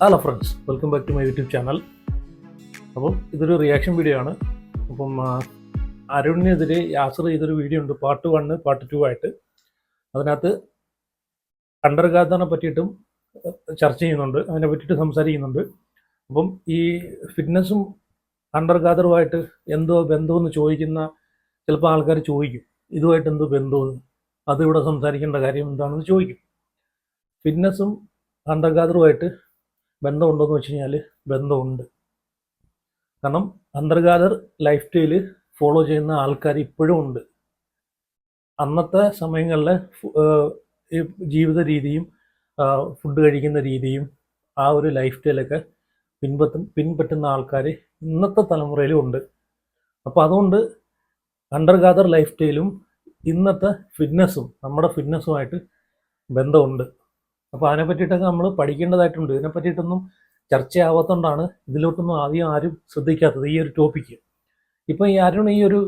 Hello friends, welcome back to my YouTube channel. അപ്പം ഇതൊരു reaction video ആണ്. അപ്പം അരുണിനെതിരെ യാസർ ചെയ്തൊരു വീഡിയോ ഉണ്ട്, പാർട്ട് 1 പാർട്ട് 2 ആയിട്ട്. അതിനകത്ത് അണ്ടർ ഗാദറിനെ പറ്റിയിട്ടും ചർച്ച ചെയ്യുന്നുണ്ട്, അതിനെ പറ്റിയിട്ട് സംസാരിക്കുന്നുണ്ട്. അപ്പം ഈ ഫിറ്റ്നസ്സും അണ്ടർ ഗാദറുമായിട്ട് എന്തോ ബന്ധമെന്ന് ചോദിക്കുന്ന ചിലപ്പോൾ ആൾക്കാർ ചോദിക്കും, ഇതുമായിട്ട് എന്തോ ബന്ധമെന്ന്, അതിവിടെ സംസാരിക്കേണ്ട കാര്യം എന്താണെന്ന് ചോദിക്കും. ഫിറ്റ്നസ്സും അണ്ടർ ഗാദറുമായിട്ട് ബന്ധമുണ്ടോയെന്ന് വെച്ച് കഴിഞ്ഞാൽ ബന്ധമുണ്ട്. കാരണം അന്തർഗാദർ ലൈഫ് സ്റ്റൈല് ഫോളോ ചെയ്യുന്ന ആൾക്കാർ ഇപ്പോഴും ഉണ്ട്. അന്നത്തെ സമയങ്ങളിൽ ഈ ജീവിത രീതിയും ഫുഡ് കഴിക്കുന്ന രീതിയും ആ ഒരു ലൈഫ് സ്റ്റൈലൊക്കെ പിൻപറ്റുന്ന ആൾക്കാർ ഇന്നത്തെ തലമുറയിലും ഉണ്ട്. അപ്പോൾ അതുകൊണ്ട് അണ്ടർഗാദർ ലൈഫ് സ്റ്റൈലും ഇന്നത്തെ ഫിറ്റ്നസ്സും നമ്മുടെ ഫിറ്റ്നസ്സുമായിട്ട് ബന്ധമുണ്ട്. അപ്പോൾ അതിനെ പറ്റിയിട്ടൊക്കെ നമ്മൾ പഠിക്കേണ്ടതായിട്ടുണ്ട്. ഇതിനെ പറ്റിയിട്ടൊന്നും ചർച്ചയാവാത്തതുകൊണ്ടാണ് ഇതിലോട്ടൊന്നും ആദ്യം ആരും ശ്രദ്ധിക്കാത്തത് ഈ ഒരു ടോപ്പിക്ക്. ഇപ്പം ഈ അരുൺ ഈ ഒരു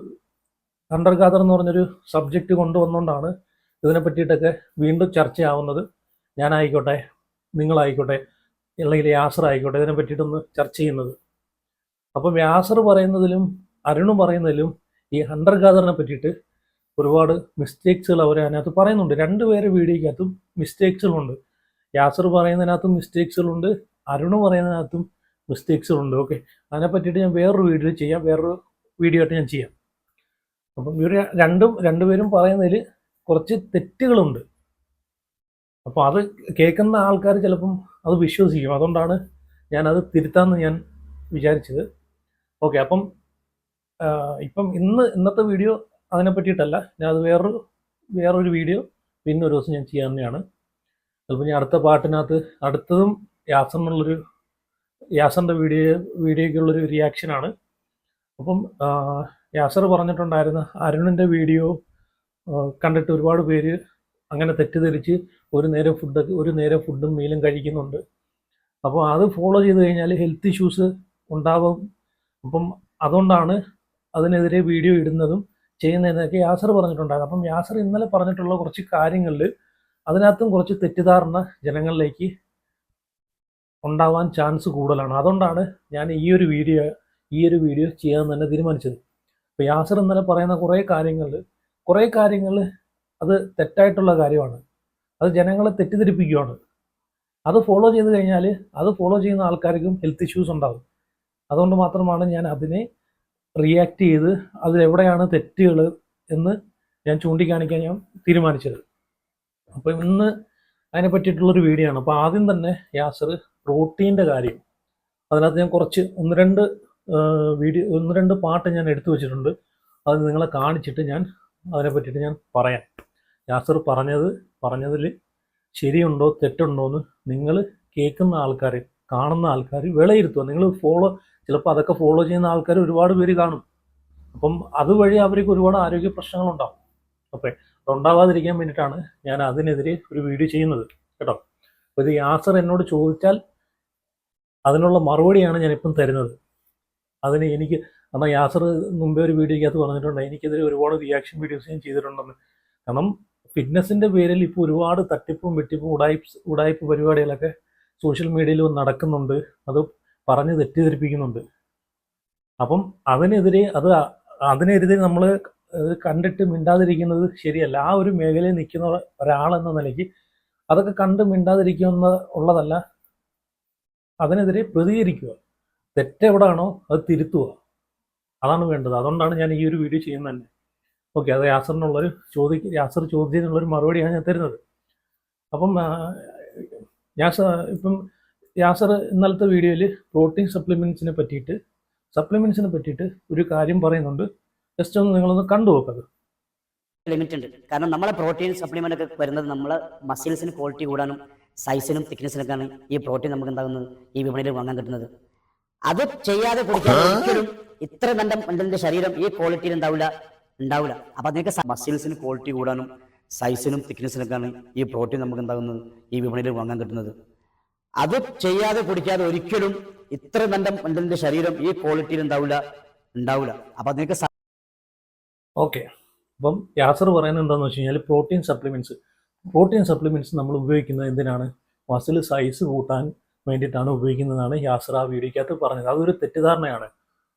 അണ്ടർ ഗാദർ എന്ന് പറഞ്ഞൊരു സബ്ജക്റ്റ് കൊണ്ടുവന്നുകൊണ്ടാണ് ഇതിനെ പറ്റിയിട്ടൊക്കെ വീണ്ടും ചർച്ചയാവുന്നത്. ഞാനായിക്കോട്ടെ, നിങ്ങളായിക്കോട്ടെ, അല്ലെങ്കിൽ യാസർ ആയിക്കോട്ടെ, ഇതിനെ പറ്റിയിട്ടൊന്ന് ചർച്ച ചെയ്യുന്നത്. അപ്പം യാസർ പറയുന്നതിലും അരുൺ പറയുന്നതിലും ഈ അണ്ടർ ഗാദറിനെ പറ്റിയിട്ട് ഒരുപാട് മിസ്റ്റേക്സുകൾ അവർ അതിനകത്ത് പറയുന്നുണ്ട്. രണ്ടുപേരെ വീഡിയോയ്ക്കകത്തും മിസ്റ്റേക്സുകളുണ്ട്. യാസർ പറയുന്നതിനകത്തും മിസ്റ്റേക്സുകളുണ്ട്, അരുണ് പറയുന്നതിനകത്തും മിസ്റ്റേക്സുകളുണ്ട്. ഓക്കെ, അതിനെ പറ്റിയിട്ട് ഞാൻ വേറൊരു വീഡിയോ ചെയ്യാം, വേറൊരു വീഡിയോ ആയിട്ട് ഞാൻ ചെയ്യാം. അപ്പം ഇവർ രണ്ടുപേരും പറയുന്നതിൽ കുറച്ച് തെറ്റുകളുണ്ട്. അപ്പോൾ അത് കേൾക്കുന്ന ആൾക്കാർ ചിലപ്പം അത് വിശ്വസിക്കും. അതുകൊണ്ടാണ് ഞാനത് തിരുത്താമെന്ന് ഞാൻ വിചാരിച്ചത്. ഓക്കെ, അപ്പം ഇപ്പം ഇന്നത്തെ വീഡിയോ അതിനെ പറ്റിയിട്ടല്ല, ഞാൻ അത് വേറൊരു വീഡിയോ പിന്നെ ഒരു ദിവസം ഞാൻ ചെയ്യാൻ തന്നെയാണ്. ചിലപ്പോൾ ഞാൻ അടുത്ത പാട്ടിനകത്ത് അടുത്തതും യാസറിൻ്റെ വീഡിയോയ്ക്കുള്ളൊരു റിയാക്ഷനാണ്. അപ്പം യാസർ പറഞ്ഞിട്ടുണ്ടായിരുന്ന അരുണിൻ്റെ വീഡിയോ കണ്ടിട്ട് ഒരുപാട് പേര് അങ്ങനെ തെറ്റിദ്ധരിച്ച് ഒരു നേരം ഫുഡും മീലും കഴിക്കുന്നുണ്ട്. അപ്പോൾ അത് ഫോളോ ചെയ്ത് കഴിഞ്ഞാൽ ഹെൽത്ത് ഇഷ്യൂസ് ഉണ്ടാവും. അപ്പം അതുകൊണ്ടാണ് അതിനെതിരെ വീഡിയോ ഇടുന്നതും ചെയ്യുന്നതെന്നൊക്കെ യാസർ പറഞ്ഞിട്ടുണ്ടായിരുന്നു. അപ്പം യാസർ ഇന്നലെ പറഞ്ഞിട്ടുള്ള കുറച്ച് കാര്യങ്ങളിൽ അതിനകത്തും കുറച്ച് തെറ്റിദ്ധാരണ ജനങ്ങളിലേക്ക് ഉണ്ടാവാൻ ചാൻസ് കൂടുതലാണ്. അതുകൊണ്ടാണ് ഞാൻ ഈ ഒരു വീഡിയോ ചെയ്യാൻ തന്നെ തീരുമാനിച്ചത്. അപ്പോൾ യാസർ ഇന്നലെ പറയുന്ന കുറേ കാര്യങ്ങൾ അത് തെറ്റായിട്ടുള്ള കാര്യമാണ്. അത് ജനങ്ങളെ തെറ്റിദ്ധരിപ്പിക്കുകയാണ്. അത് ഫോളോ ചെയ്ത് കഴിഞ്ഞാൽ അത് ഫോളോ ചെയ്യുന്ന ആൾക്കാർക്കും ഹെൽത്ത് ഇഷ്യൂസ് ഉണ്ടാകും. അതുകൊണ്ട് മാത്രമാണ് ഞാൻ അതിനെ റിയാക്ട് ചെയ്ത് അതിലെവിടെയാണ് തെറ്റുകൾ എന്ന് ഞാൻ ചൂണ്ടിക്കാണിക്കാൻ ഞാൻ തീരുമാനിച്ചത്. അപ്പോൾ ഇന്ന് അതിനെ പറ്റിയിട്ടുള്ളൊരു വീഡിയോ ആണ്. അപ്പോൾ ആദ്യം തന്നെ യാസർ പ്രോട്ടീൻ്റെ കാര്യം, അതിനകത്ത് ഞാൻ കുറച്ച് ഒന്ന് രണ്ട് പാട്ട് ഞാൻ എടുത്തു വെച്ചിട്ടുണ്ട്. അത് നിങ്ങളെ കാണിച്ചിട്ട് ഞാൻ അതിനെ പറ്റിയിട്ട് ഞാൻ പറയാം. യാസർ പറഞ്ഞതിൽ ശരിയുണ്ടോ തെറ്റുണ്ടോ എന്ന് നിങ്ങൾ കേൾക്കുന്ന ആൾക്കാർ, കാണുന്ന ആൾക്കാർ വിലയിരുത്തുക. നിങ്ങൾ ചിലപ്പോൾ അതൊക്കെ ഫോളോ ചെയ്യുന്ന ആൾക്കാർ ഒരുപാട് പേര് കാണും. അപ്പം അതുവഴി അവർക്ക് ഒരുപാട് ആരോഗ്യ പ്രശ്നങ്ങളുണ്ടാവും. ഓക്കെ, അതുണ്ടാവാതിരിക്കാൻ വേണ്ടിയിട്ടാണ് ഞാൻ അതിനെതിരെ ഒരു വീഡിയോ ചെയ്യുന്നത് കേട്ടോ. അപ്പോൾ ഇത് യാസർ എന്നോട് ചോദിച്ചാൽ അതിനുള്ള മറുപടിയാണ് ഞാനിപ്പം തരുന്നത്. അതിന് കാരണം യാസർ മുമ്പേ ഒരു വീഡിയോയ്ക്കകത്ത് പറഞ്ഞിട്ടുണ്ട് എനിക്കെതിരെ ഒരുപാട് റിയാക്ഷൻ വീഡിയോസ് ഞാൻ ചെയ്തിട്ടുണ്ടെന്ന്. കാരണം ഫിറ്റ്നസിൻ്റെ പേരിൽ ഇപ്പോൾ ഒരുപാട് തട്ടിപ്പും വെട്ടിപ്പും ഉടായ്പ പരിപാടികളൊക്കെ സോഷ്യൽ മീഡിയയിൽ നടക്കുന്നുണ്ട്. അത് പറഞ്ഞ് തെറ്റിദ്ധരിപ്പിക്കുന്നുണ്ട്. അപ്പം അതിനെതിരെ നമ്മൾ കണ്ടിട്ട് മിണ്ടാതിരിക്കുന്നത് ശരിയല്ല. ആ ഒരു മേഖലയിൽ നിൽക്കുന്ന ഒരാളെന്ന നിലയ്ക്ക് അതൊക്കെ കണ്ട് ഉള്ളതല്ല, അതിനെതിരെ പ്രതികരിക്കുക. തെറ്റെവിടാണോ അത് തിരുത്തുക, അതാണ് വേണ്ടത്. അതുകൊണ്ടാണ് ഞാൻ ഈ ഒരു വീഡിയോ ചെയ്യുന്നത് തന്നെ. ഓക്കെ, അത് യാസർ ചോദ്യത്തിനുള്ളൊരു മറുപടിയാണ് ഞാൻ തരുന്നത്. അപ്പം യാസർ ഇന്നലത്തെ വീഡിയോയിൽ പ്രോട്ടീൻ സപ്ലിമെൻറ്റ്സിനെ പറ്റിയിട്ട് ഒരു കാര്യം പറയുന്നുണ്ട്. ജസ്റ്റ് ഒന്ന് നിങ്ങളൊന്ന് കണ്ടു നോക്കത്. ലിമിറ്റ് ഉണ്ട്. കാരണം നമ്മളെ പ്രോട്ടീൻ സപ്ലിമെന്റ് ഒക്കെ വരുന്നത് നമ്മളെ മസിൽസിന് ക്വാളിറ്റി കൂടാനും സൈസിനും തിക്നെസ്സിനൊക്കെയാണ് ഈ പ്രോട്ടീൻ നമുക്ക് എന്താകുന്നത് ഈ വിപണിയിൽ വാങ്ങാൻ കിട്ടുന്നത്. അത് ചെയ്യാതെ കുടിക്കാൻ ഒരിക്കലും ഇത്ര നല്ല ശരീരം ഈ ക്വാളിറ്റിയിൽ ഉണ്ടാവില്ല. അപ്പൊ അതിനൊക്കെ മസിൽസിന് ക്വാളിറ്റി കൂടാനും സൈസിനും തിക്നെസ്സിനൊക്കെയാണ് ഈ പ്രോട്ടീൻ നമുക്ക് എന്താകുന്നത് ഈ വിപണിയിൽ വാങ്ങാൻ കിട്ടുന്നത്. അത് ചെയ്യാതെ കുടിക്കാതെ ഒരിക്കലും ഇത്ര നല്ല ശരീരം ഈ ക്വാളിറ്റിയിൽ ഉണ്ടാവില്ല. അപ്പൊ അതിനൊക്കെ ഓക്കെ, അപ്പം യാസർ പറയുന്നത് എന്താണെന്ന് വെച്ച് കഴിഞ്ഞാൽ പ്രോട്ടീൻ സപ്ലിമെൻറ്റ്സ് നമ്മൾ ഉപയോഗിക്കുന്നത് എന്തിനാണ്? മസിൽ സൈസ് കൂട്ടാൻ, വേണ്ടിയിട്ടാണ് ഉപയോഗിക്കുന്നതാണ് യാസർ ആ വീഡിയോക്കകത്ത് പറഞ്ഞത്. അതൊരു തെറ്റിദ്ധാരണയാണ്.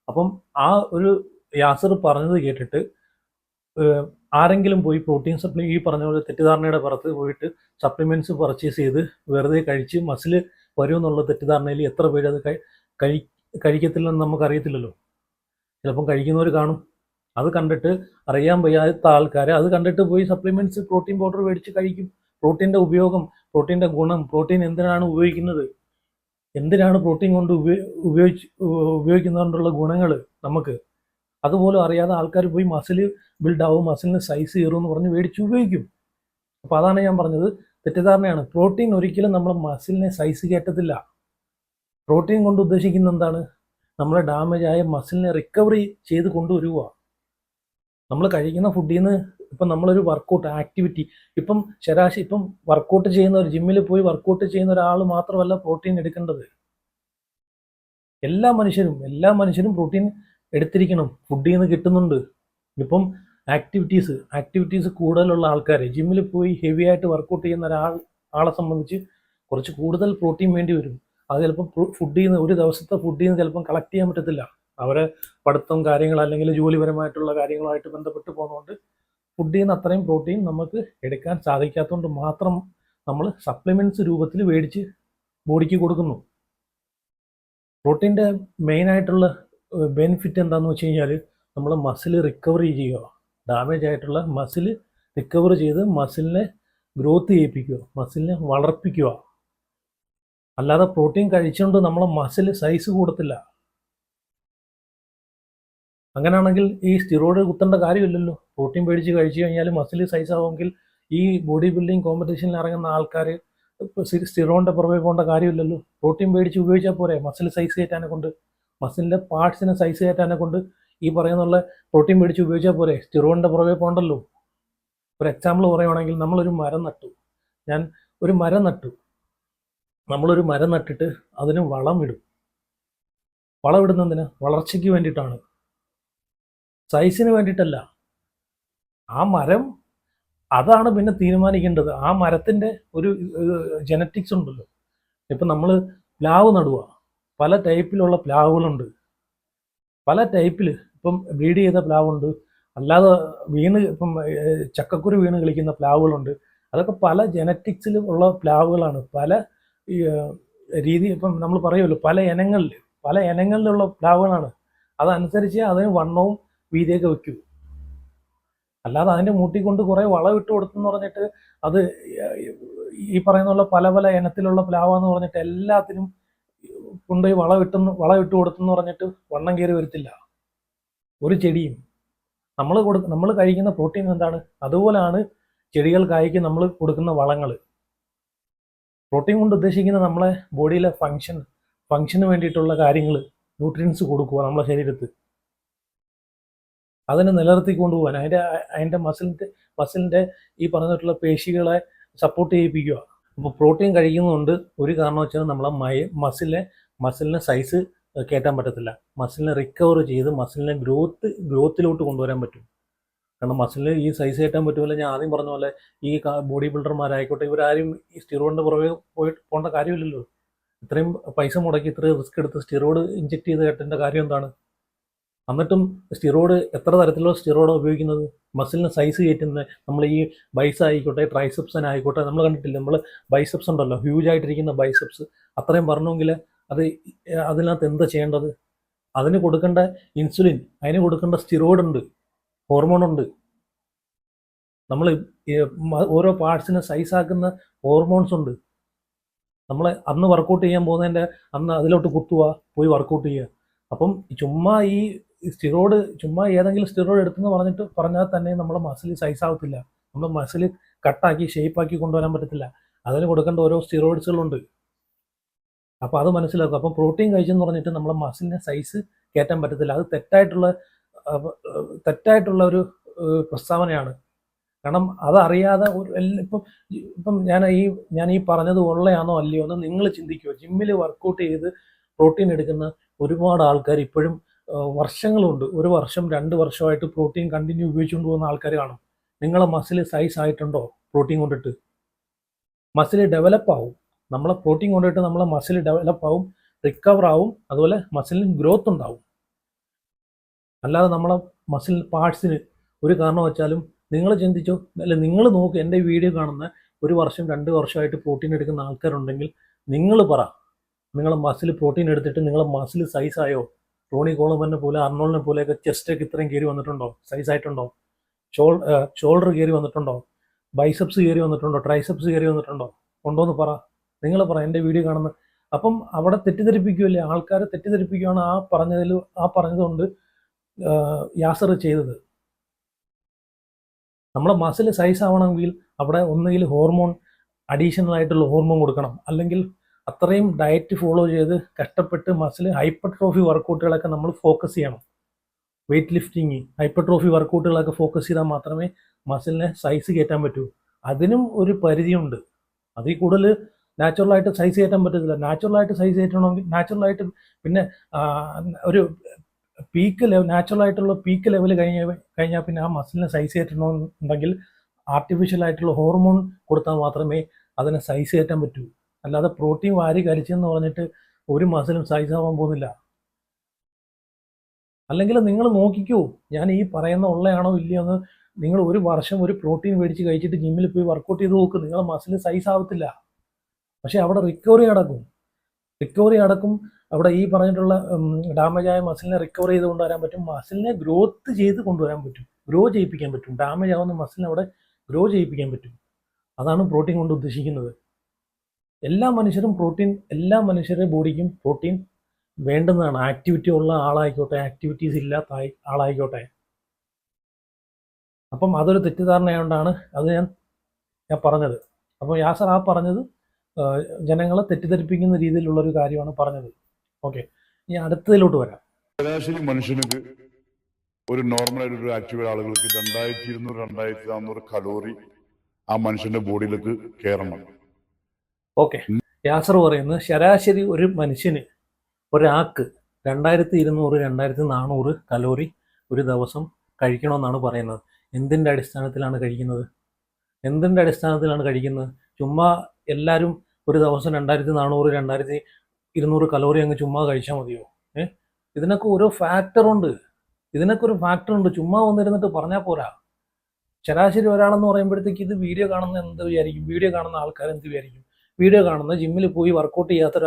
അപ്പം ആ ഒരു യാസർ പറഞ്ഞത് കേട്ടിട്ട് ആരെങ്കിലും പോയി പ്രോട്ടീൻ സപ്ലി ഈ പറഞ്ഞ പോലെ തെറ്റിദ്ധാരണയുടെ പുറത്ത് പോയിട്ട് സപ്ലിമെൻറ്റ്സ് പർച്ചേസ് ചെയ്ത് വെറുതെ കഴിച്ച് മസിൽ വരുമെന്നുള്ള തെറ്റിദ്ധാരണയിൽ എത്ര പേര് അത് കഴിക്കത്തില്ലെന്ന് നമുക്കറിയത്തില്ലല്ലോ. ചിലപ്പം കഴിക്കുന്നവർ കാണും. അത് കണ്ടിട്ട് അറിയാൻ വയ്യാത്ത ആൾക്കാർ അത് കണ്ടിട്ട് പോയി സപ്ലിമെൻറ്റ്സ് പ്രോട്ടീൻ പൗഡർ മേടിച്ച് കഴിക്കും. പ്രോട്ടീൻ്റെ ഉപയോഗം, പ്രോട്ടീൻ്റെ ഗുണം, പ്രോട്ടീൻ എന്തിനാണ് ഉപയോഗിക്കുന്നത്, എന്തിനാണ് പ്രോട്ടീൻ കൊണ്ട് ഉപയോഗിക്കുന്നതുകൊണ്ടുള്ള ഗുണങ്ങൾ നമുക്ക് അതുപോലും അറിയാതെ ആൾക്കാർ പോയി മസിൽ ബിൽഡാവും, മസിലിന് സൈസ് കയറും എന്ന് പറഞ്ഞ് മേടിച്ച് ഉപയോഗിക്കും. അപ്പോൾ അതാണ് ഞാൻ പറഞ്ഞത്, തെറ്റിദ്ധാരണയാണ്. പ്രോട്ടീൻ ഒരിക്കലും നമ്മളെ മസിലിനെ സൈസ് കയറ്റത്തില്ല. പ്രോട്ടീൻ കൊണ്ട് ഉദ്ദേശിക്കുന്നത് എന്താണ്? നമ്മളെ ഡാമേജ് ആയ മസിലിനെ റിക്കവറി ചെയ്ത് കൊണ്ടുവരിക. നമ്മൾ കഴിക്കുന്ന ഫുഡിൽ നിന്ന് ഇപ്പം നമ്മളൊരു വർക്കൗട്ട് ആക്ടിവിറ്റി ഇപ്പം ശരാശരി ഇപ്പം വർക്കൗട്ട് ചെയ്യുന്ന ഒരു ജിമ്മിൽ പോയി വർക്കൗട്ട് ചെയ്യുന്ന ഒരാൾ മാത്രമല്ല പ്രോട്ടീൻ എടുക്കേണ്ടത്. എല്ലാ മനുഷ്യരും പ്രോട്ടീൻ എടുത്തിരിക്കണം. ഫുഡിൽ നിന്ന് കിട്ടുന്നുണ്ട്. ഇപ്പം ആക്ടിവിറ്റീസ് കൂടുതലുള്ള ആൾക്കാർ ജിമ്മിൽ പോയി ഹെവി ആയിട്ട് വർക്കൗട്ട് ചെയ്യുന്ന ആളെ സംബന്ധിച്ച് കുറച്ച് കൂടുതൽ പ്രോട്ടീൻ വേണ്ടി വരും. അത് ചിലപ്പം ഫുഡിൽ നിന്ന് ഒരു ദിവസത്തെ ഫുഡിൽ നിന്ന് ചിലപ്പം കളക്ട് ചെയ്യാൻ പറ്റത്തില്ല. അവരെ പഠിത്തം കാര്യങ്ങൾ അല്ലെങ്കിൽ ജോലിപരമായിട്ടുള്ള കാര്യങ്ങളുമായിട്ട് ബന്ധപ്പെട്ട് പോകുന്നതുകൊണ്ട് ഫുഡിൽ നിന്ന് അത്രയും പ്രോട്ടീൻ നമുക്ക് എടുക്കാൻ സാധിക്കാത്തതുകൊണ്ട് മാത്രം നമ്മൾ സപ്ലിമെൻറ്റ്സ് രൂപത്തിൽ മേടിച്ച് ബോഡിക്ക് കൊടുക്കുന്നു. പ്രോട്ടീൻ്റെ മെയിനായിട്ടുള്ള ബെനിഫിറ്റ് എന്താണെന്ന് വെച്ച് കഴിഞ്ഞാൽ നമ്മൾ മസിൽ റിക്കവറി ചെയ്യുക. ഡാമേജ് ആയിട്ടുള്ള മസിൽ റിക്കവർ ചെയ്ത് മസിലിനെ ഗ്രോത്ത് ചെയ്യിപ്പിക്കുക, മസിലിനെ വളർപ്പിക്കുക. അല്ലാതെ പ്രോട്ടീൻ കഴിച്ചുകൊണ്ട് നമ്മളെ മസിൽ സൈസ് കൂടത്തില്ല. അങ്ങനെയാണെങ്കിൽ ഈ സ്റ്റിറോയിഡ് കുത്തേണ്ട കാര്യമില്ലല്ലോ. പ്രോട്ടീൻ മേടിച്ച് കഴിച്ചു കഴിഞ്ഞാൽ മസിൽ സൈസ് ആവുമെങ്കിൽ ഈ ബോഡി ബിൽഡിംഗ് കോമ്പറ്റീഷനിൽ ഇറങ്ങുന്ന ആൾക്കാർ സ്റ്റിറോയിഡിൻ്റെ പുറമെ പോകേണ്ട കാര്യമില്ലല്ലോ. പ്രോട്ടീൻ മേടിച്ച് ഉപയോഗിച്ചാൽ പോരെ മസിൽ സൈസ് കയറ്റാനെ കൊണ്ട്, മസിലിൻ്റെ പാർട്സിനെ സൈസ് കയറ്റാനെ കൊണ്ട് ഈ പറയുന്നുള്ള പ്രോട്ടീൻ മേടിച്ച് ഉപയോഗിച്ചാൽ പോരെ, സ്റ്റിറോയിഡിൻ്റെ പുറമെ പോകണ്ടല്ലോ. ഒരു എക്സാമ്പിൾ പറയുവാണെങ്കിൽ നമ്മളൊരു മരം നട്ടു. നമ്മളൊരു മരം നട്ടിട്ട് അതിന് വളം ഇടും. വളം ഇടുന്നതിന് വളർച്ചയ്ക്ക് വേണ്ടിയിട്ടാണ്, സൈസിന് വേണ്ടിയിട്ടല്ല. ആ മരം അതാണ് പിന്നെ തീരുമാനിക്കേണ്ടത്. ആ മരത്തിൻ്റെ ഒരു ജനറ്റിക്സ് ഉണ്ടല്ലോ. ഇപ്പം നമ്മൾ പ്ലാവ് നടുക, പല ടൈപ്പിലുള്ള പ്ലാവുകളുണ്ട്. പല ടൈപ്പിൽ ഇപ്പം ബ്രീഡ് ചെയ്ത പ്ലാവുണ്ട്, അല്ലാതെ ഇപ്പം ചക്കക്കുരു വീണ് കളിക്കുന്ന പ്ലാവുകളുണ്ട്. അതൊക്കെ പല ജനറ്റിക്സിൽ ഉള്ള പ്ലാവുകളാണ്. പല രീതി ഇപ്പം നമ്മൾ പറയുമല്ലോ പല ഇനങ്ങളിലുള്ള പ്ലാവുകളാണ്. അതനുസരിച്ച് അതിന് വണ്ണവും വീതിയൊക്കെ വയ്ക്കൂ. അല്ലാതെ അതിൻ്റെ മൂട്ടിക്കൊണ്ട് കുറേ വളമിട്ട് കൊടുത്തെന്ന് പറഞ്ഞിട്ട് അത് ഈ പറയുന്നുള്ള പല ഇനത്തിലുള്ള പ്ലാവാന്ന് പറഞ്ഞിട്ട് എല്ലാത്തിനും കൊണ്ടുപോയി വളമിട്ട് കൊടുത്തെന്ന് പറഞ്ഞിട്ട് വണ്ണം കയറി വരത്തില്ല ഒരു ചെടിയും. നമ്മൾ കഴിക്കുന്ന പ്രോട്ടീൻ എന്താണ്, അതുപോലെയാണ് ചെടികൾ കായ്ക്ക് നമ്മൾ കൊടുക്കുന്ന വളങ്ങൾ. പ്രോട്ടീൻ കൊണ്ട് ഉദ്ദേശിക്കുന്നത് നമ്മളെ ബോഡിയിലെ ഫങ്ഷന് വേണ്ടിയിട്ടുള്ള കാര്യങ്ങൾ, ന്യൂട്രിയൻസ് കൊടുക്കുക നമ്മളെ ശരീരത്തിൽ. അതിനെ നിലനിർത്തി കൊണ്ടുപോകാൻ അതിൻ്റെ മസിലിൻ്റെ ഈ പറഞ്ഞിട്ടുള്ള പേശികളെ സപ്പോർട്ട് ചെയ്യിപ്പിക്കുക. അപ്പോൾ പ്രോട്ടീൻ കഴിക്കുന്നതുകൊണ്ട് ഒരു കാരണവശാലും നമ്മളെ മസിലിനെ സൈസ് കയറ്റാൻ പറ്റത്തില്ല. മസിലിനെ റിക്കവർ ചെയ്ത് മസിലിനെ ഗ്രോത്തിലോട്ട് കൊണ്ടുവരാൻ പറ്റും. കാരണം മസിലിന് ഈ സൈസ് കയറ്റാൻ പറ്റുമല്ല. ഞാൻ ആദ്യം പറഞ്ഞ പോലെ ഈ ബോഡി ബിൽഡർമാരായിക്കോട്ടെ, ഇവരാരും ഈ സ്റ്റിറോയിഡിൻ്റെ പുറകെ പോകേണ്ട കാര്യമില്ലല്ലോ. ഇത്രയും പൈസ മുടക്കി ഇത്രയും റിസ്ക് എടുത്ത് സ്റ്റിറോയിഡ് ഇഞ്ചെക്ട് ചെയ്ത് കെട്ടേണ്ട കാര്യം എന്താണ്? എന്നിട്ടും സ്റ്റിറോയിഡ് എത്ര തരത്തിലുള്ള സ്റ്റിറോയിഡാണ് ഉപയോഗിക്കുന്നത്? മസിലിന് സൈസ് കയറ്റുന്ന നമ്മൾ ഈ ബൈസ് ആയിക്കോട്ടെ, ട്രൈസെപ്സിനായിക്കോട്ടെ, നമ്മൾ കണ്ടിട്ടില്ല, നമ്മൾ ബൈസെപ്സ് ഉണ്ടല്ലോ, ഹ്യൂജ് ആയിട്ടിരിക്കുന്ന ബൈസെപ്സ്, അത്രയും പറഞ്ഞെങ്കിൽ അതിനകത്ത് എന്താ ചെയ്യേണ്ടത്? അതിന് കൊടുക്കേണ്ട ഇൻസുലിൻ, അതിന് കൊടുക്കേണ്ട സ്റ്റിറോയിഡ് ഉണ്ട്, ഹോർമോൺ ഉണ്ട്. നമ്മൾ ഓരോ പാർട്സിനെ സൈസ് ആക്കുന്ന ഹോർമോൺസ് ഉണ്ട്. നമ്മൾ അന്ന് വർക്കൗട്ട് ചെയ്യാൻ പോകുന്നതിൻ്റെ അന്ന് അതിലോട്ട് പോയി വർക്കൗട്ട് ചെയ്യുക. അപ്പം ചുമ്മാ ഏതെങ്കിലും സ്റ്റിറോയിഡ് എടുത്തെന്ന് പറഞ്ഞാൽ തന്നെ നമ്മുടെ മസിൽ സൈസ് ആവത്തില്ല. നമ്മുടെ മസിൽ കട്ടാക്കി ഷേപ്പാക്കി കൊണ്ടുവരാൻ പറ്റത്തില്ല. അതിന് കൊടുക്കേണ്ട ഓരോ സ്റ്റിറോയിഡ്സുകളുണ്ട്. അപ്പോൾ അത് മനസ്സിലാക്കുക. അപ്പം പ്രോട്ടീൻ കഴിച്ചെന്ന് പറഞ്ഞിട്ട് നമ്മളെ മസിലിനെ സൈസ് കയറ്റാൻ പറ്റത്തില്ല. അത് തെറ്റായിട്ടുള്ള ഒരു പ്രസ്താവനയാണ്. കാരണം അതറിയാതെ ഇപ്പം ഞാൻ ഈ പറഞ്ഞത് ഉള്ളയാണോ അല്ലയോ എന്ന് നിങ്ങൾ ചിന്തിക്കുമോ? ജിമ്മിൽ വർക്കൗട്ട് ചെയ്ത് പ്രോട്ടീൻ എടുക്കുന്ന ഒരുപാട് ആൾക്കാർ ഇപ്പോഴും വർഷങ്ങളുണ്ട്, 1 വർഷം 2 വർഷമായിട്ട് പ്രോട്ടീൻ കണ്ടിന്യൂ ഉപയോഗിച്ചുകൊണ്ട് പോകുന്ന ആൾക്കാർ കാണും. നിങ്ങളെ മസിൽ സൈസ് ആയിട്ടുണ്ടോ? പ്രോട്ടീൻ കൊണ്ടിട്ട് മസിൽ ഡെവലപ്പ് ആവും. നമ്മളെ പ്രോട്ടീൻ കൊണ്ടുപോയിട്ട് നമ്മളെ മസിൽ ഡെവലപ്പ് ആവും, റിക്കവർ ആവും, അതുപോലെ മസിലിന് ഗ്രോത്ത് ഉണ്ടാവും. അല്ലാതെ നമ്മളെ മസിൽ പാർട്സിന് ഒരു കാരണം വെച്ചാലും നിങ്ങൾ ചിന്തിച്ചോ, അല്ല നിങ്ങൾ നോക്ക്, എൻ്റെ വീഡിയോ കാണുന്ന 1 വർഷം 2 വർഷമായിട്ട് പ്രോട്ടീൻ എടുക്കുന്ന ആൾക്കാരുണ്ടെങ്കിൽ നിങ്ങൾ പറ, നിങ്ങളെ മസിൽ പ്രോട്ടീൻ എടുത്തിട്ട് നിങ്ങളെ മസിൽ സൈസായോ? റോണി കോളമനെ പോലെ അർണോളിനെ പോലെയൊക്കെ ചെസ്റ്റൊക്കെ ഇത്രയും കയറി വന്നിട്ടുണ്ടോ? സൈസായിട്ടുണ്ടോ? ഷോൾഡർ കയറി വന്നിട്ടുണ്ടോ? ബൈസെപ്സ് കയറി വന്നിട്ടുണ്ടോ? ട്രൈസെപ്സ് കയറി വന്നിട്ടുണ്ടോ? ഉണ്ടോയെന്ന് പറ, നിങ്ങൾ പറ, എൻ്റെ വീഡിയോ കാണുന്ന. അപ്പം അവിടെ തെറ്റിദ്ധരിപ്പിക്കുമല്ലേ, ആൾക്കാരെ തെറ്റിദ്ധരിപ്പിക്കുകയാണ് ആ പറഞ്ഞതുകൊണ്ട് യാസർ ചെയ്തത്. നമ്മളെ മസിൽ സൈസ് ആവണമെങ്കിൽ അവിടെ ഒന്നുകിൽ ഹോർമോൺ, അഡീഷണൽ ആയിട്ടുള്ള ഹോർമോൺ കൊടുക്കണം, അല്ലെങ്കിൽ അത്രയും ഡയറ്റ് ഫോളോ ചെയ്ത് കഷ്ടപ്പെട്ട് മസിൽ ഹൈപ്പർട്രോഫി വർക്കൗട്ടുകളൊക്കെ നമ്മൾ ഫോക്കസ് ചെയ്യണം. വെയിറ്റ് ലിഫ്റ്റിങ്, ഹൈപ്പർട്രോഫി വർക്കൗട്ടുകളൊക്കെ ഫോക്കസ് ചെയ്താൽ മാത്രമേ മസിലിനെ സൈസ് കയറ്റാൻ പറ്റൂ. അതിനും ഒരു പരിധിയുണ്ട്. അതിൽ കൂടുതൽ നാച്ചുറലായിട്ട് സൈസ് കയറ്റാൻ പറ്റത്തില്ല. നാച്ചുറലായിട്ട് സൈസ് കയറ്റണമെങ്കിൽ നാച്ചുറലായിട്ട് പിന്നെ ഒരു പീക്ക് ലെവൽ, നാച്ചുറലായിട്ടുള്ള പീക്ക് ലെവൽ കഴിഞ്ഞാൽ പിന്നെ ആ മസിലിനെ സൈസ് കയറ്റണമെന്നുണ്ടെങ്കിൽ ആർട്ടിഫിഷ്യൽ ആയിട്ടുള്ള ഹോർമോൺ കൊടുത്താൽ മാത്രമേ അതിനെ സൈസ് കയറ്റാൻ പറ്റൂ. അല്ലാതെ പ്രോട്ടീൻ വാരി കഴിച്ചെന്ന് പറഞ്ഞിട്ട് ഒരു മസിലും സൈസ് ആവാൻ പോകുന്നില്ല. അല്ലെങ്കിൽ നിങ്ങൾ നോക്കിക്കോ, ഞാൻ ഈ പറയുന്ന ഉള്ളയാണോ ഇല്ലയോ എന്ന്. നിങ്ങൾ 1 വർഷം ഒരു പ്രോട്ടീൻ മേടിച്ച് കഴിച്ചിട്ട് ജിമ്മിൽ പോയി വർക്കൗട്ട് ചെയ്ത് നോക്ക്, നിങ്ങളെ മസിൽ സൈസ് ആവത്തില്ല. പക്ഷേ അവിടെ റിക്കവറി നടക്കും. അവിടെ ഈ പറഞ്ഞിട്ടുള്ള ഡാമേജായ മസിലിനെ റിക്കവർ ചെയ്ത് കൊണ്ടുവരാൻ പറ്റും. മസിലിനെ ഗ്രോത്ത് ചെയ്ത് കൊണ്ടുവരാൻ പറ്റും, ഗ്രോ ചെയ്യിപ്പിക്കാൻ പറ്റും. ഡാമേജ് ആവുന്ന മസിലിനെ അവിടെ ഗ്രോ ചെയ്യിപ്പിക്കാൻ പറ്റും. അതാണ് പ്രോട്ടീൻ കൊണ്ട് ഉദ്ദേശിക്കുന്നത്. എല്ലാ മനുഷ്യരുടെ ബോഡിക്കും പ്രോട്ടീൻ വേണ്ടുന്നതാണ്. ആക്ടിവിറ്റി ഉള്ള ആളായിക്കോട്ടെ, ആക്ടിവിറ്റീസ് ഇല്ലാത്ത ആളായിക്കോട്ടെ. അപ്പം അതൊരു തെറ്റിദ്ധാരണയായതുകൊണ്ടാണ് അത് ഞാൻ പറഞ്ഞത്. അപ്പോൾ യാസർ പറഞ്ഞത് ജനങ്ങളെ തെറ്റിദ്ധരിപ്പിക്കുന്ന രീതിയിലുള്ളൊരു കാര്യമാണ് പറഞ്ഞത്. ഓക്കെ, ഇനി അടുത്തതിലോട്ട് വരാം. ശരാശരി മനുഷ്യനുക്ക് ഒരു നോർമലായിട്ട് ഒരു ആക്റ്റീവ് ആളുകൾക്ക് 2200-2400 കലോറി ആ മനുഷ്യന്റെ ബോഡിയിലേക്ക് കയറണം. ഓക്കെ, യാസർ പറയുന്നത് ശരാശരി ഒരു മനുഷ്യന്, ഒരാൾക്ക് 2200-2400 കലോറി ഒരു ദിവസം കഴിക്കണമെന്നാണ് പറയുന്നത്. എന്തിൻ്റെ അടിസ്ഥാനത്തിലാണ് കഴിക്കുന്നത്? ചുമ്മാ എല്ലാവരും ഒരു ദിവസം 2400-2200 കലോറി അങ്ങ് ചുമ്മാ കഴിച്ചാൽ മതിയോ? ഇതിനൊക്കെ ഒരു ഫാക്ടറുണ്ട്. ചുമ്മാ വന്നിരുന്നിട്ട് പറഞ്ഞാൽ പോരാ. ശരാശരി ഒരാളെന്ന് പറയുമ്പോഴത്തേക്ക് ഇത് വീഡിയോ കാണുന്ന എന്ത് വിചാരിക്കും? വീഡിയോ കാണുന്ന ആൾക്കാർ എന്ത് വിചാരിക്കും? വീഡിയോ കാണുന്ന ജിമ്മിൽ പോയി വർക്കൗട്ട് ചെയ്യാത്ത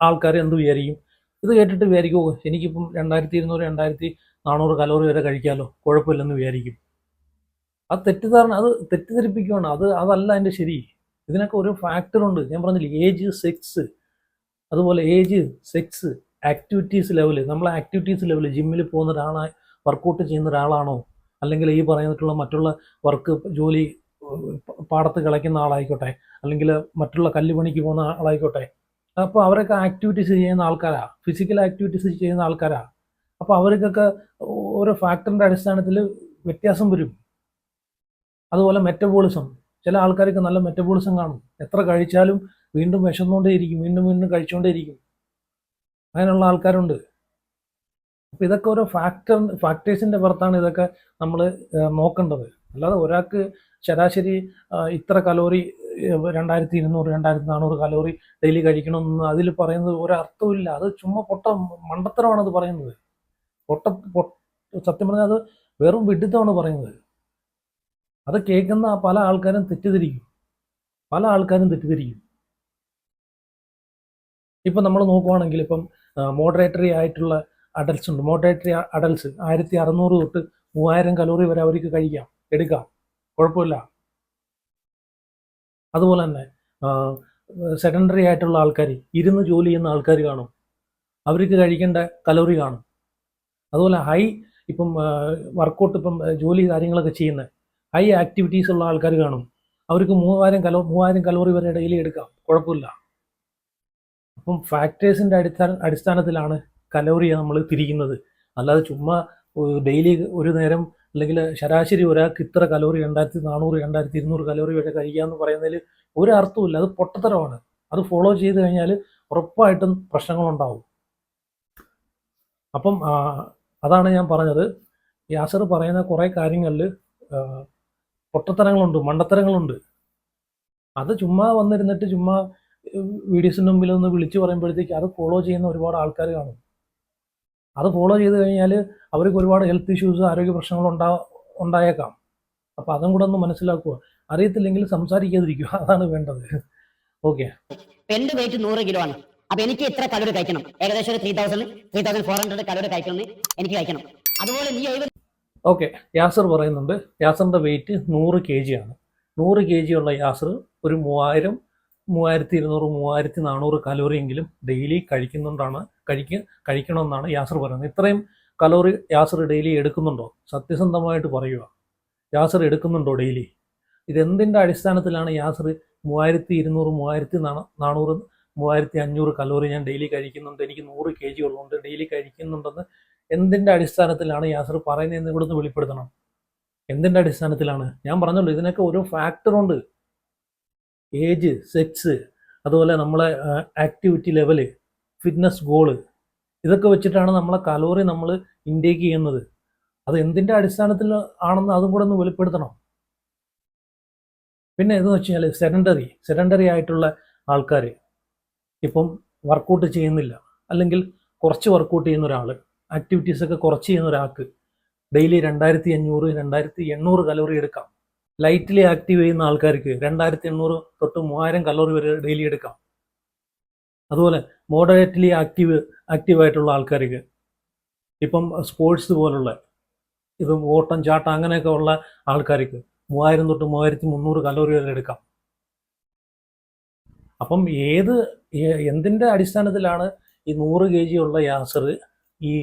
ആൾക്കാർ എന്ത് വിചാരിക്കും? ഇത് കേട്ടിട്ട് വിചാരിക്കുമോ എനിക്കിപ്പം 2200-2400 കലോറി വരെ കഴിക്കാമല്ലോ, കുഴപ്പമില്ലെന്ന് വിചാരിക്കും. അത് തെറ്റിദ്ധാരണ, അത് തെറ്റിദ്ധരിപ്പിക്കുകയാണ്. അതല്ല അതിൻ്റെ ശരി. ഇതിനൊക്കെ ഒരു ഫാക്ടറുണ്ട്. ഞാൻ പറഞ്ഞില്ലേ, ഏജ്, സെക്സ്, അതുപോലെ ആക്ടിവിറ്റീസ് ലെവല്. നമ്മളെ ആക്ടിവിറ്റീസ് ലെവല്, ജിമ്മിൽ പോകുന്ന ഒരാളായി വർക്കൗട്ട് ചെയ്യുന്ന ഒരാളാണോ, അല്ലെങ്കിൽ ഈ പറഞ്ഞിട്ടുള്ള മറ്റുള്ള വർക്ക് ജോലി പാടത്ത് കിളയ്ക്കുന്ന ആളായിക്കോട്ടെ, അല്ലെങ്കിൽ മറ്റുള്ള കല്ലുപണിക്ക് പോകുന്ന ആളായിക്കോട്ടെ, അപ്പോൾ അവരൊക്കെ ആക്ടിവിറ്റീസ് ചെയ്യുന്ന ആൾക്കാരാ, ഫിസിക്കൽ ആക്ടിവിറ്റീസ് ചെയ്യുന്ന ആൾക്കാരാ. അപ്പോൾ അവർക്കൊക്കെ ഓരോ ഫാക്ടറിൻ്റെ അടിസ്ഥാനത്തിൽ വ്യത്യാസം വരും. അതുപോലെ മെറ്റബോളിസം, ചില ആൾക്കാർക്ക് നല്ല മെറ്റബോളിസം കാണും. എത്ര കഴിച്ചാലും വീണ്ടും വിശന്നുകൊണ്ടേയിരിക്കും, വീണ്ടും കഴിച്ചുകൊണ്ടേയിരിക്കും. അങ്ങനെയുള്ള ആൾക്കാരുണ്ട്. അപ്പോൾ ഇതൊക്കെ ഓരോ ഫാക്ടേഴ്സിൻ്റെ പുറത്താണ് ഇതൊക്കെ നമ്മൾ നോക്കേണ്ടത്. അല്ലാതെ ഒരാൾക്ക് ശരാശരി ഇത്ര കലോറി 2200-2400 കലോറി ഡെയിലി കഴിക്കണമെന്ന് അതിൽ പറയുന്നത് ഒരർത്ഥമില്ല. അത് ചുമ്മാ മണ്ടത്തരമാണ് അത് പറയുന്നത്. സത്യം പറഞ്ഞാൽ അത് വെറും വിഡിത്തമാണ് പറയുന്നത്. അത് കേൾക്കുന്ന പല ആൾക്കാരും തെറ്റിദ്ധരിക്കും. ഇപ്പം നമ്മൾ നോക്കുവാണെങ്കിൽ ഇപ്പം മോഡറേറ്ററി ആയിട്ടുള്ള അഡൽട്സ് ഉണ്ട്. മോഡറേറ്ററി അഡൽട്സ് 1600 തൊട്ട് 3000 കലോറി വരെ അവർക്ക് എടുക്കാം, കുഴപ്പമില്ല. അതുപോലെ തന്നെ സെക്കൻഡറി ആയിട്ടുള്ള ആൾക്കാർ, ഇരുന്ന് ജോലി ചെയ്യുന്ന ആൾക്കാർ കാണും, അവർക്ക് കഴിക്കേണ്ട കലോറി കാണും. അതുപോലെ ഇപ്പം വർക്കൗട്ട്, ഇപ്പം ജോലി കാര്യങ്ങളൊക്കെ ചെയ്യുന്ന ഹൈ ആക്ടിവിറ്റീസ് ഉള്ള ആൾക്കാർ കാണും, അവർക്ക് 3000 കലോറി വരെ ഡെയിലി എടുക്കാം, കുഴപ്പമില്ല. അപ്പം ഫാക്ടേഴ്സിൻ്റെ അടിസ്ഥാനത്തിലാണ് കലോറിയെ നമ്മൾ തിരിക്കുന്നത്. അല്ലാതെ ചുമ്മാ ഡെയിലി ഒരു നേരം അല്ലെങ്കിൽ ശരാശരി ഒരാൾക്ക് ഇത്ര കലോറി 2400-2200 കലോറി വരെ കഴിക്കുക എന്ന് പറയുന്നതിൽ ഒരു അർത്ഥമില്ല. അത് പൊട്ടത്തരമാണ്. അത് ഫോളോ ചെയ്ത് കഴിഞ്ഞാൽ ഉറപ്പായിട്ടും പ്രശ്നങ്ങളുണ്ടാവും. അപ്പം അതാണ് ഞാൻ പറഞ്ഞത്. യാസർ പറയുന്ന കുറേ കാര്യങ്ങളിൽ പൊട്ടത്തരങ്ങളുണ്ട്, മണ്ടത്തരങ്ങളുണ്ട്. അത് ചുമ്മാ വന്നിരുന്നിട്ട് ചുമ്മാ വീഡിയോസിൻ്റെ മുമ്പിൽ ഒന്ന് വിളിച്ചു പറയുമ്പോഴത്തേക്ക് അത് ഫോളോ ചെയ്യുന്ന ഒരുപാട് ആൾക്കാർ കാണും. അത് ഫോളോ ചെയ്ത് കഴിഞ്ഞാൽ അവർക്ക് ഒരുപാട് ഹെൽത്ത് ഇഷ്യൂസ്, ആരോഗ്യ പ്രശ്നങ്ങൾ ഉണ്ടായേക്കാം. അപ്പോൾ അതും കൂടെ ഒന്ന് മനസ്സിലാക്കുക. അറിയത്തില്ലെങ്കിൽ സംസാരിക്കാതിരിക്കുക, അതാണ് വേണ്ടത്. ഓക്കെ. എന്റെ വെയിറ്റ് 100 കിലോ ആണ്. അപ്പൊ എനിക്ക് ഇത്ര കലോറി കഴിക്കണം, ഏകദേശം ഒരു 3400 കലോറി കഴിക്കണം, എനിക്ക് കഴിക്കണം. അതുപോലെ നീ ഓക്കെ, യാസർ പറയുന്നുണ്ട് യാസറിൻ്റെ വെയിറ്റ് 100 kg ആണ്. 100 kg ഉള്ള യാസർ ഒരു 3000, 3200, 3400 കലോറിയെങ്കിലും ഡെയിലി കഴിക്കണമെന്നാണ് യാസർ പറയുന്നത്. ഇത്രയും കലോറി യാസർ ഡെയിലി എടുക്കുന്നുണ്ടോ? സത്യസന്ധമായിട്ട് പറയുക, യാസർ എടുക്കുന്നുണ്ടോ ഡെയിലി? ഇതെന്തിൻ്റെ അടിസ്ഥാനത്തിലാണ് യാസർ 3200, 3400, 3500 കലോറി ഞാൻ ഡെയിലി കഴിക്കുന്നുണ്ട്, എനിക്ക് 100 kg ഉള്ളതുകൊണ്ട് ഡെയിലി കഴിക്കുന്നുണ്ടെന്ന് എന്തിൻ്റെ അടിസ്ഥാനത്തിലാണ് യാസർ പറയുന്നതെന്ന് ഇവിടുന്ന് വെളിപ്പെടുത്തണം. എന്തിൻ്റെ അടിസ്ഥാനത്തിലാണ്? ഞാൻ പറഞ്ഞല്ലോ, ഇതിനൊക്കെ ഓരോ ഫാക്ടറുണ്ട്. ഏജ്, സെക്സ്, അതുപോലെ നമ്മളെ ആക്ടിവിറ്റി ലെവല്, ഫിറ്റ്നസ് ഗോള്, ഇതൊക്കെ വെച്ചിട്ടാണ് നമ്മളെ കലോറി നമ്മൾ ഇൻടേക്ക് ചെയ്യുന്നത്. അത് എന്തിൻ്റെ അടിസ്ഥാനത്തിൽ ആണെന്ന് അതും കൂടെ ഒന്ന് വെളിപ്പെടുത്തണം. പിന്നെ ഇതെന്ന് വെച്ച് കഴിഞ്ഞാൽ സെഡൻഡറി ആയിട്ടുള്ള ആൾക്കാർ, ഇപ്പം വർക്കൗട്ട് ചെയ്യുന്നില്ല, അല്ലെങ്കിൽ കുറച്ച് വർക്കൗട്ട് ചെയ്യുന്ന ഒരാൾ, ആക്ടിവിറ്റീസൊക്കെ കുറച്ച് ചെയ്യുന്ന ഒരാൾക്ക് ഡെയിലി 2500, 2800 കലോറി എടുക്കാം. ലൈറ്റ്ലി ആക്റ്റീവ് ചെയ്യുന്ന ആൾക്കാർക്ക് 2800 തൊട്ട് 3000 കലോറി വരെ ഡെയിലി എടുക്കാം. അതുപോലെ മോഡറേറ്റ്ലി ആക്റ്റീവായിട്ടുള്ള ആൾക്കാർക്ക്, ഇപ്പം സ്പോർട്സ് പോലുള്ള ഇത് ഓട്ടം, ചാട്ടം അങ്ങനെയൊക്കെ ഉള്ള ആൾക്കാർക്ക് 3000 തൊട്ട് 3300 കലോറി വരെ എടുക്കാം. അപ്പം എന്തിൻ്റെ അടിസ്ഥാനത്തിലാണ് ഈ 100 kg ഉള്ള യാസർ ഈ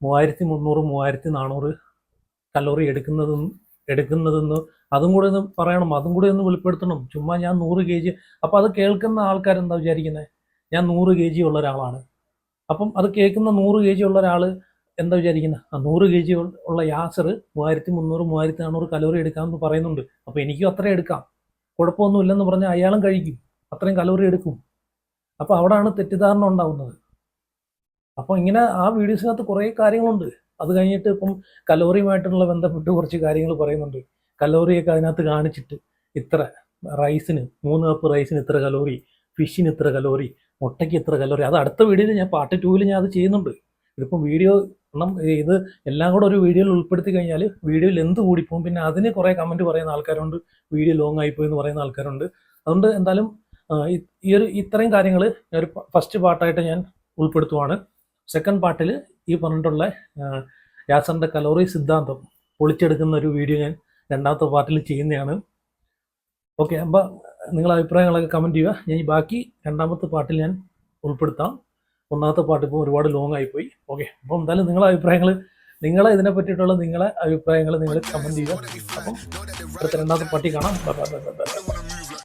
3300, 3400 കലോറി എടുക്കുന്നതെന്ന് അതും കൂടെ ഒന്ന് പറയണം, അതും കൂടെ ഒന്ന് വെളിപ്പെടുത്തണം. ചുമ്മാ ഞാൻ 100 kg, അപ്പം അത് കേൾക്കുന്ന ആൾക്കാരെന്താ വിചാരിക്കുന്നത്? ഞാൻ 100 kg ഉള്ള ഒരാളാണ്. അപ്പം അത് കേൾക്കുന്ന 100 kg ഉള്ള ഒരാൾ എന്താ വിചാരിക്കുന്നത്? 100 kg ഉള്ള യാസർ 3300, 3400 കലോറി എടുക്കാമെന്ന് പറയുന്നുണ്ട്, അപ്പോൾ എനിക്കും അത്രയും എടുക്കാം, കുഴപ്പമൊന്നുമില്ലെന്ന് പറഞ്ഞാൽ അയാളും കഴിക്കും, അത്രയും കലോറി എടുക്കും. അപ്പോൾ അവിടെയാണ് തെറ്റിദ്ധാരണ ഉണ്ടാവുന്നത്. അപ്പോൾ ഇങ്ങനെ ആ വീഡിയോസിനകത്ത് കുറേ കാര്യങ്ങളുണ്ട്. അത് കഴിഞ്ഞിട്ട് ഇപ്പം കലോറിയുമായിട്ടുള്ള ബന്ധപ്പെട്ട് കുറച്ച് കാര്യങ്ങൾ പറയുന്നുണ്ട്. കലോറിയൊക്കെ അതിനകത്ത് കാണിച്ചിട്ട് ഇത്ര റൈസിന് 3 കപ്പ് റൈസിന് ഇത്ര കലോറി, ഫിഷിന് ഇത്ര കലോറി, മുട്ടയ്ക്ക് ഇത്ര കലോറി. അത് അടുത്ത വീഡിയോയിൽ ഞാൻ പാർട്ട് 2 ഞാൻ അത് ചെയ്യുന്നുണ്ട്. ഇതിപ്പം വീഡിയോ ഇത് എല്ലാം കൂടെ ഒരു വീഡിയോയിൽ ഉൾപ്പെടുത്തി കഴിഞ്ഞാൽ വീഡിയോയിൽ എന്ത് കൂടിപ്പോകും. പിന്നെ അതിന് കുറേ കമൻറ്റ് പറയുന്ന ആൾക്കാരുണ്ട്, വീഡിയോ ലോങ് ആയിപ്പോയി എന്ന് പറയുന്ന ആൾക്കാരുണ്ട്. അതുകൊണ്ട് എന്തായാലും ഇത്രയും കാര്യങ്ങൾ ഒരു ഫസ്റ്റ് പാർട്ടായിട്ട് ഞാൻ ഉൾപ്പെടുത്തുവാണ്. സെക്കൻഡ് പാർട്ടിൽ ഈ പറഞ്ഞിട്ടുള്ള യാസറിൻ്റെ കലോറി സിദ്ധാന്തം പൊളിച്ചെടുക്കുന്ന ഒരു വീഡിയോ ഞാൻ രണ്ടാമത്തെ പാർട്ടിൽ ചെയ്യുന്നതാണ്. ഓക്കെ, അപ്പോൾ നിങ്ങളുടെ അഭിപ്രായങ്ങളൊക്കെ കമൻറ്റ് ചെയ്യുക. ഞാൻ ഈ ബാക്കി രണ്ടാമത്തെ പാർട്ടിൽ ഞാൻ ഉൾപ്പെടുത്താം. ഒന്നാമത്തെ പാർട്ട് ഇപ്പോൾ ഒരുപാട് ലോങ് ആയിപ്പോയി. ഓക്കെ, അപ്പോൾ എന്തായാലും നിങ്ങളെ അഭിപ്രായങ്ങൾ, ഇതിനെ പറ്റിയിട്ടുള്ള നിങ്ങളെ അഭിപ്രായങ്ങൾ നിങ്ങൾ കമൻറ്റ് ചെയ്യുക. അപ്പം അടുത്ത രണ്ടാമത്തെ പാർട്ടി കാണാം.